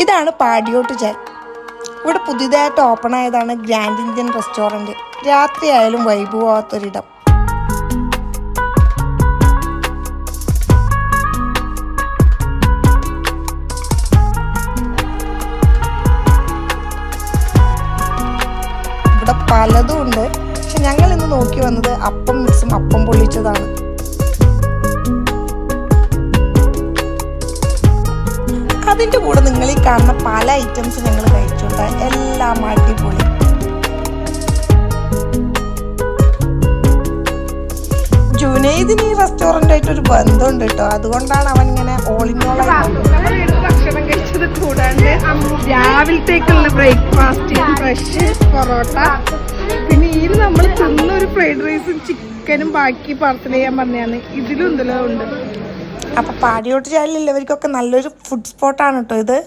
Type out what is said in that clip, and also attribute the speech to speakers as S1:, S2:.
S1: ഇതാണ് പാടിയോട്ട് ചാൽ. ഇവിടെ പുതിയതായിട്ട് ഓപ്പൺ ആയതാണ് ഗ്രാൻഡ് ഇന്ത്യൻ റെസ്റ്റോറൻറ്റ്. രാത്രി ആയാലും വൈബ് പോവാത്തൊരിടം. ഇവിടെ പലതും ഉണ്ട്. പക്ഷെ ഞങ്ങൾ ഇന്ന് നോക്കി വന്നത് അപ്പം മിക്സും അപ്പം പൊള്ളിച്ചതാണ്. അതിൻ്റെ കൂടെ നിങ്ങൾ ഈ കാണുന്ന പല ഐറ്റംസ് ഞങ്ങൾ കഴിച്ചോട്ടെ. എല്ലാം അടിപൊളി. ജുനൈദിന് ഈ റെസ്റ്റോറൻ്റായിട്ടൊരു ബന്ധമുണ്ട് കേട്ടോ. അതുകൊണ്ടാണ് അവൻ ഇങ്ങനെ
S2: ഭക്ഷണം കഴിച്ചത് കൂടാണ്ട് രാവിലത്തേക്കുള്ള ബ്രേക്ക്ഫാസ്റ്റ് ഫ്രഷ് പൊറോട്ട, പിന്നെ ഈ നമ്മൾ തിന്നൊരു ഫ്രൈഡ് റൈസും ചിക്കനും ബാക്കി പാർസൽ ചെയ്യാൻ പറഞ്ഞാണ്. ഇതിലും എന്തെല്ലാം ഉണ്ട്.
S1: അപ്പോൾ പാടിയോട്ട് ചാലിലുള്ളവർക്കൊക്കെ നല്ലൊരു ഫുഡ് സ്പോട്ടാണ് കേട്ടോ ഇത്.